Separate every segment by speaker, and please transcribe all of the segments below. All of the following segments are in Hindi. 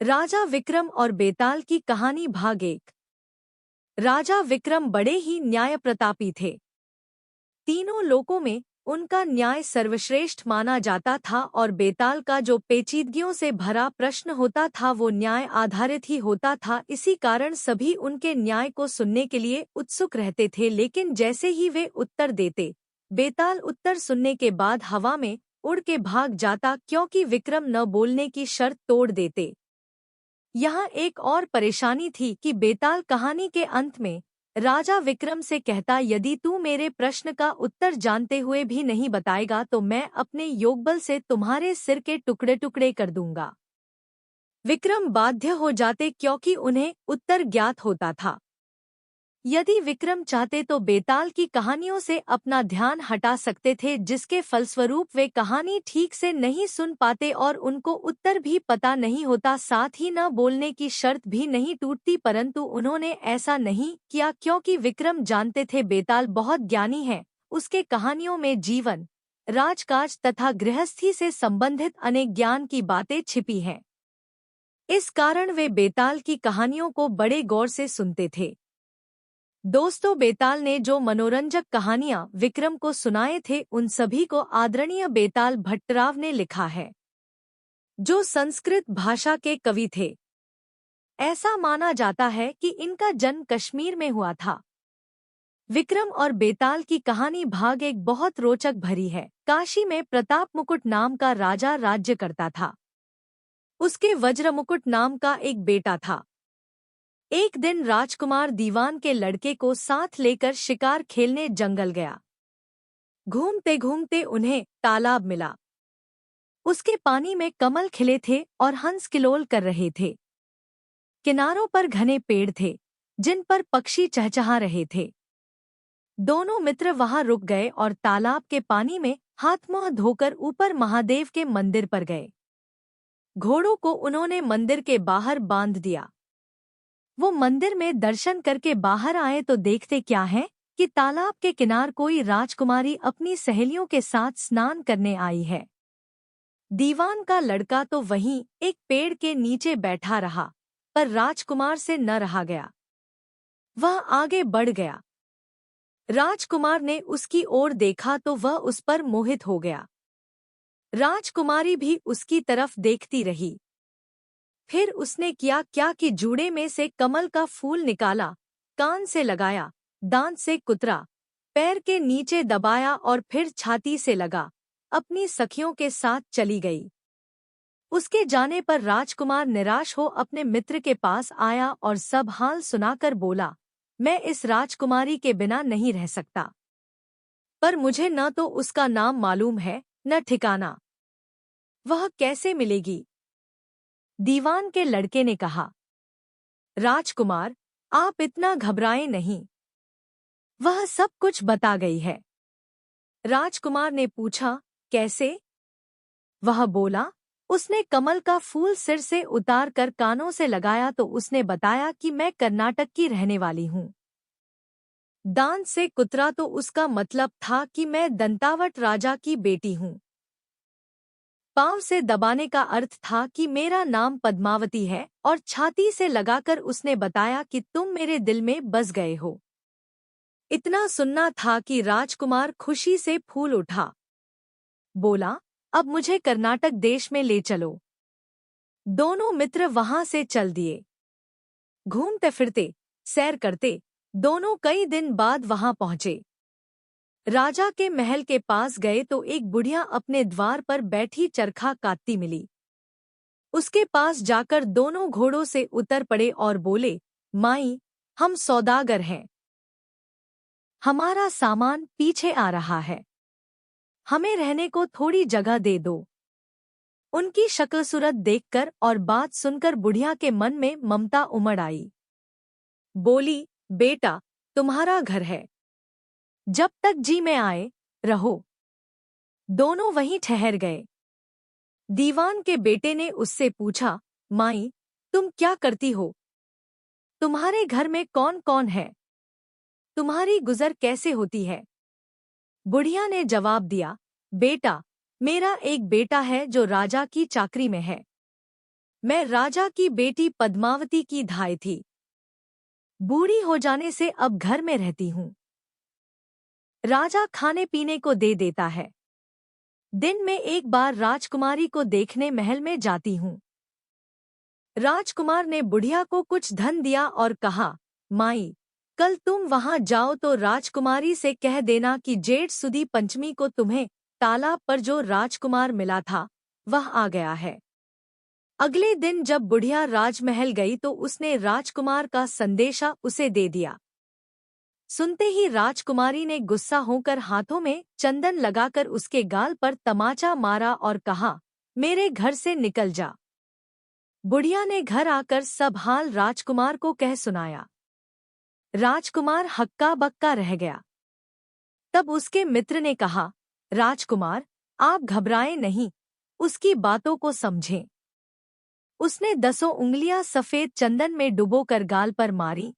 Speaker 1: राजा विक्रम और बेताल की कहानी भाग 1। राजा विक्रम बड़े ही न्याय प्रतापी थे। तीनों लोकों में उनका न्याय सर्वश्रेष्ठ माना जाता था और बेताल का जो पेचीदगियों से भरा प्रश्न होता था वो न्याय आधारित ही होता था। इसी कारण सभी उनके न्याय को सुनने के लिए उत्सुक रहते थे। लेकिन जैसे ही वे उत्तर देते, बेताल उत्तर सुनने के बाद हवा में उड़ के भाग जाता, क्योंकि विक्रम न बोलने की शर्त तोड़ देते। यहाँ एक और परेशानी थी कि बेताल कहानी के अंत में राजा विक्रम से कहता, यदि तू मेरे प्रश्न का उत्तर जानते हुए भी नहीं बताएगा तो मैं अपने योगबल से तुम्हारे सिर के टुकड़े टुकड़े कर दूंगा। विक्रम बाध्य हो जाते, क्योंकि उन्हें उत्तर ज्ञात होता था। यदि विक्रम चाहते तो बेताल की कहानियों से अपना ध्यान हटा सकते थे, जिसके फलस्वरूप वे कहानी ठीक से नहीं सुन पाते और उनको उत्तर भी पता नहीं होता, साथ ही न बोलने की शर्त भी नहीं टूटती। परंतु उन्होंने ऐसा नहीं किया, क्योंकि विक्रम जानते थे बेताल बहुत ज्ञानी है। उसके कहानियों में जीवन, राजकाज तथा गृहस्थी से संबंधित अनेक ज्ञान की बातें छिपी हैं। इस कारण वे बेताल की कहानियों को बड़े गौर से सुनते थे। दोस्तों, बेताल ने जो मनोरंजक कहानियां विक्रम को सुनाए थे उन सभी को आदरणीय बेताल भट्टराव ने लिखा है, जो संस्कृत भाषा के कवि थे। ऐसा माना जाता है कि इनका जन्म कश्मीर में हुआ था। विक्रम और बेताल की कहानी भाग 1 बहुत रोचक भरी है। काशी में प्रताप मुकुट नाम का राजा राज्य करता था। उसके वज्र मुकुट नाम का एक बेटा था। एक दिन राजकुमार दीवान के लड़के को साथ लेकर शिकार खेलने जंगल गया। घूमते घूमते उन्हें तालाब मिला। उसके पानी में कमल खिले थे और हंस किलोल कर रहे थे। किनारों पर घने पेड़ थे, जिन पर पक्षी चहचहा रहे थे। दोनों मित्र वहां रुक गए और तालाब के पानी में हाथ मुंह धोकर ऊपर महादेव के मंदिर पर गए। घोड़ों को उन्होंने मंदिर के बाहर बांध दिया। वो मंदिर में दर्शन करके बाहर आए तो देखते क्या है कि तालाब के किनार कोई राजकुमारी अपनी सहेलियों के साथ स्नान करने आई है। दीवान का लड़का तो वहीं एक पेड़ के नीचे बैठा रहा, पर राजकुमार से न रहा गया। वह आगे बढ़ गया। राजकुमार ने उसकी ओर देखा तो वह उस पर मोहित हो गया। राजकुमारी भी उसकी तरफ देखती रही। फिर उसने किया क्या कि जूड़े में से कमल का फूल निकाला, कान से लगाया, दांत से कुतरा, पैर के नीचे दबाया और फिर छाती से लगा, अपनी सखियों के साथ चली गई। उसके जाने पर राजकुमार निराश हो अपने मित्र के पास आया और सब हाल सुनाकर बोला, मैं इस राजकुमारी के बिना नहीं रह सकता, पर मुझे न तो उसका नाम मालूम है न ठिकाना। वह कैसे मिलेगी? दीवान के लड़के ने कहा। राजकुमार, आप इतना घबराएं नहीं, वह सब कुछ बता गई है। राजकुमार ने पूछा, कैसे? वह बोला, उसने कमल का फूल सिर से उतार कर कानों से लगाया तो उसने बताया कि मैं कर्नाटक की रहने वाली हूँ। दांत से कुतरा तो उसका मतलब था कि मैं दंतावट राजा की बेटी हूँ। पांव से दबाने का अर्थ था कि मेरा नाम पद्मावती है, और छाती से लगाकर उसने बताया कि तुम मेरे दिल में बस गए हो। इतना सुनना था कि राजकुमार खुशी से फूल उठा। बोला, अब मुझे कर्नाटक देश में ले चलो। दोनों मित्र वहां से चल दिए। घूमते फिरते, सैर करते, दोनों कई दिन बाद वहां पहुंचे। राजा के महल के पास गए तो एक बुढ़िया अपने द्वार पर बैठी चरखा काटती मिली। उसके पास जाकर दोनों घोड़ों से उतर पड़े और बोले, माई, हम सौदागर हैं। हमारा सामान पीछे आ रहा है। हमें रहने को थोड़ी जगह दे दो। उनकी शक्ल सूरत देखकर और बात सुनकर बुढ़िया के मन में ममता उमड़ आई। बोली, बेटा, तुम्हारा घर है, जब तक जी में आए रहो। दोनों वहीं ठहर गए। दीवान के बेटे ने उससे पूछा, माई, तुम क्या करती हो? तुम्हारे घर में कौन कौन है? तुम्हारी गुजर कैसे होती है? बुढ़िया ने जवाब दिया, बेटा, मेरा एक बेटा है जो राजा की चाकरी में है। मैं राजा की बेटी पद्मावती की धाय थी। बूढ़ी हो जाने से अब घर में रहती हूँ। राजा खाने पीने को दे देता है। दिन में एक बार राजकुमारी को देखने महल में जाती हूँ। राजकुमार ने बुढ़िया को कुछ धन दिया और कहा, माई, कल तुम वहां जाओ तो राजकुमारी से कह देना कि जेठ सुदी पंचमी को तुम्हें तालाब पर जो राजकुमार मिला था वह आ गया है। अगले दिन जब बुढ़िया राजमहल गई तो उसने राजकुमार का संदेशा उसे दे दिया। सुनते ही राजकुमारी ने गुस्सा होकर हाथों में चंदन लगाकर उसके गाल पर तमाचा मारा और कहा, मेरे घर से निकल जा। बुढ़िया ने घर आकर सब हाल राजकुमार को कह सुनाया। राजकुमार हक्का बक्का रह गया। तब उसके मित्र ने कहा, राजकुमार, आप घबराएं नहीं, उसकी बातों को समझें। उसने 10 उंगलियां सफेद चंदन में डुबोकर गाल पर मारी।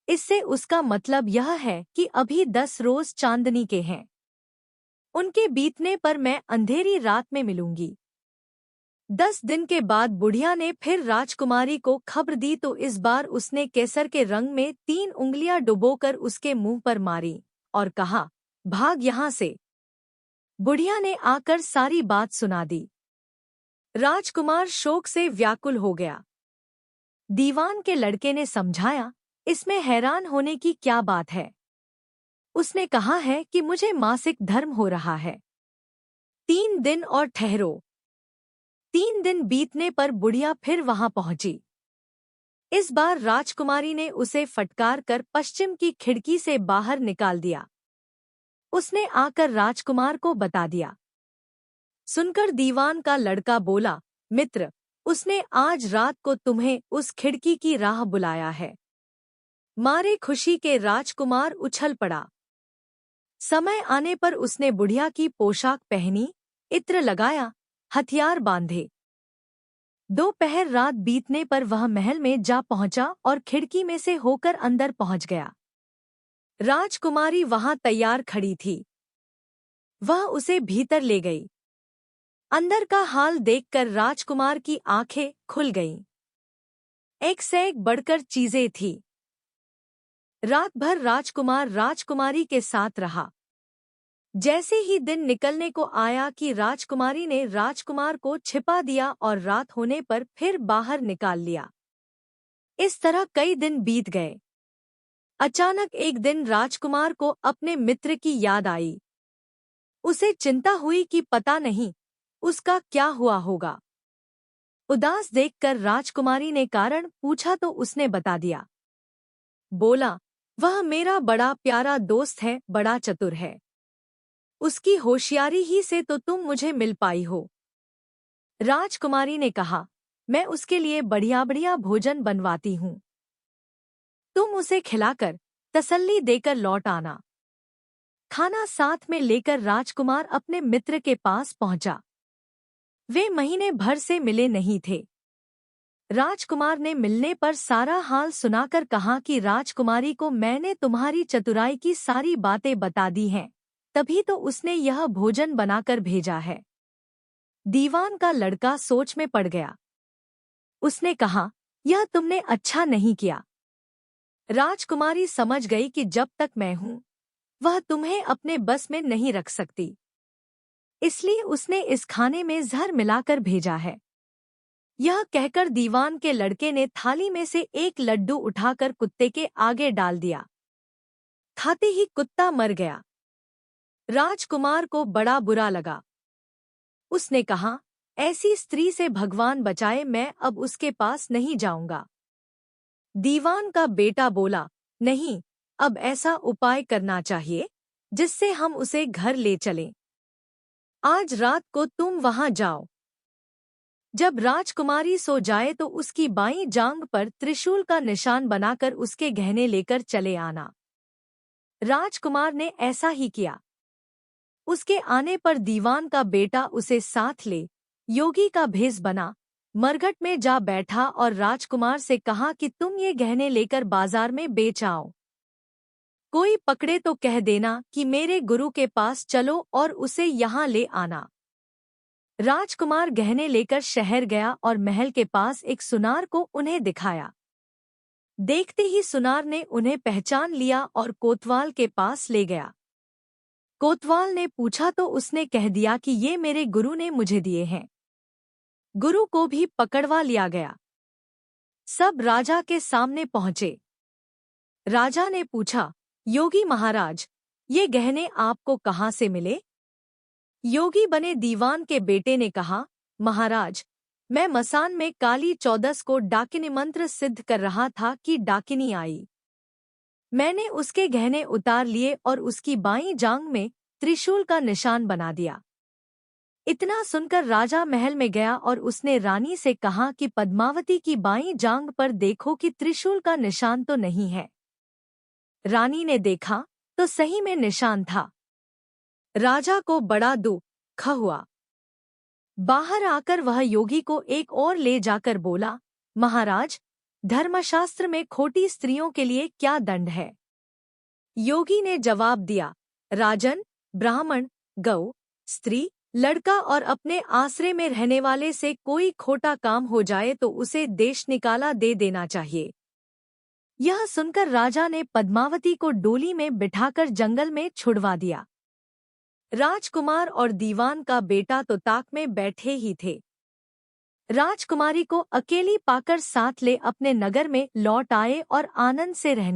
Speaker 1: इससे उसका मतलब यह है कि अभी 10 रोज चांदनी के हैं। उनके बीतने पर मैं अंधेरी रात में मिलूंगी। 10 दिन के बाद बुढ़िया ने फिर राजकुमारी को खबर दी तो इस बार उसने केसर के रंग में 3 उंगलियां डुबोकर उसके मुंह पर मारी और कहा, भाग यहाँ से। बुढ़िया ने आकर सारी बात सुना दी। राजकुमार शोक से व्याकुल हो गया। दीवान के लड़के ने समझाया, इसमें हैरान होने की क्या बात है। उसने कहा है कि मुझे मासिक धर्म हो रहा है। 3 दिन और ठहरो। 3 दिन बीतने पर बुढ़िया फिर वहां पहुंची। इस बार राजकुमारी ने उसे फटकार कर पश्चिम की खिड़की से बाहर निकाल दिया। उसने आकर राजकुमार को बता दिया। सुनकर दीवान का लड़का बोला, मित्र, उसने आज रात को तुम्हें उस खिड़की की राह बुलाया है। मारे खुशी के राजकुमार उछल पड़ा। समय आने पर उसने बुढ़िया की पोशाक पहनी, इत्र लगाया, हथियार बांधे। दोपहर रात बीतने पर वह महल में जा पहुंचा और खिड़की में से होकर अंदर पहुंच गया। राजकुमारी वहां तैयार खड़ी थी। वह उसे भीतर ले गई। अंदर का हाल देखकर राजकुमार की आंखें खुल गईं। एक से एक बढ़कर चीजें थी। रात भर राजकुमार राजकुमारी के साथ रहा। जैसे ही दिन निकलने को आया कि राजकुमारी ने राजकुमार को छिपा दिया और रात होने पर फिर बाहर निकाल लिया। इस तरह कई दिन बीत गए। अचानक एक दिन राजकुमार को अपने मित्र की याद आई। उसे चिंता हुई कि पता नहीं उसका क्या हुआ होगा। उदास देखकर राजकुमारी ने कारण पूछा तो उसने बता दिया। बोला, वह मेरा बड़ा प्यारा दोस्त है, बड़ा चतुर है। उसकी होशियारी ही से तो तुम मुझे मिल पाई हो। राजकुमारी ने कहा, मैं उसके लिए बढ़िया बढ़िया भोजन बनवाती हूँ। तुम उसे खिलाकर तसल्ली देकर लौट आना। खाना साथ में लेकर राजकुमार अपने मित्र के पास पहुंचा। वे महीने भर से मिले नहीं थे। राजकुमार ने मिलने पर सारा हाल सुनाकर कहा कि राजकुमारी को मैंने तुम्हारी चतुराई की सारी बातें बता दी हैं, तभी तो उसने यह भोजन बनाकर भेजा है। दीवान का लड़का सोच में पड़ गया। उसने कहा, यह तुमने अच्छा नहीं किया। राजकुमारी समझ गई कि जब तक मैं हूं वह तुम्हें अपने बस में नहीं रख सकती, इसलिए उसने इस खाने में जहर मिलाकर भेजा है। यह कहकर दीवान के लड़के ने थाली में से एक लड्डू उठाकर कुत्ते के आगे डाल दिया। खाते ही कुत्ता मर गया। राजकुमार को बड़ा बुरा लगा। उसने कहा, ऐसी स्त्री से भगवान बचाए, मैं अब उसके पास नहीं जाऊंगा। दीवान का बेटा बोला, नहीं, अब ऐसा उपाय करना चाहिए जिससे हम उसे घर ले चलें। आज रात को तुम वहां जाओ। जब राजकुमारी सो जाए तो उसकी बाईं जांघ पर त्रिशूल का निशान बनाकर उसके गहने लेकर चले आना। राजकुमार ने ऐसा ही किया। उसके आने पर दीवान का बेटा उसे साथ ले योगी का भेष बना, मरघट में जा बैठा और राजकुमार से कहा कि तुम ये गहने लेकर बाजार में बेच आओ। कोई पकड़े तो कह देना कि मेरे गुरु के पास चलो और उसे यहाँ ले आना। राजकुमार गहने लेकर शहर गया और महल के पास एक सुनार को उन्हें दिखाया। देखते ही सुनार ने उन्हें पहचान लिया और कोतवाल के पास ले गया। कोतवाल ने पूछा तो उसने कह दिया कि ये मेरे गुरु ने मुझे दिए हैं। गुरु को भी पकड़वा लिया गया। सब राजा के सामने पहुंचे। राजा ने पूछा, योगी महाराज, ये गहने आपको कहाँ से मिले? योगी बने दीवान के बेटे ने कहा, महाराज, मैं मसान में काली चौदस को डाकिनी मंत्र सिद्ध कर रहा था कि डाकिनी आई। मैंने उसके गहने उतार लिए और उसकी बाईं जांघ में त्रिशूल का निशान बना दिया। इतना सुनकर राजा महल में गया और उसने रानी से कहा कि पद्मावती की बाईं जांघ पर देखो कि त्रिशूल का निशान तो नहीं है। रानी ने देखा तो सही में निशान था। राजा को बड़ा दुख हुआ। बाहर आकर वह योगी को एक और ले जाकर बोला, महाराज, धर्मशास्त्र में खोटी स्त्रियों के लिए क्या दंड है? योगी ने जवाब दिया, राजन, ब्राह्मण, गौ, स्त्री, लड़का और अपने आश्रय में रहने वाले से कोई खोटा काम हो जाए तो उसे देश निकाला दे देना चाहिए। यह सुनकर राजा ने पद्मावती को डोली में बिठाकर जंगल में छुड़वा दिया। राजकुमार और दीवान का बेटा तो ताक में बैठे ही थे। राजकुमारी को अकेली पाकर साथ ले अपने नगर में लौट आए और आनंद से रहने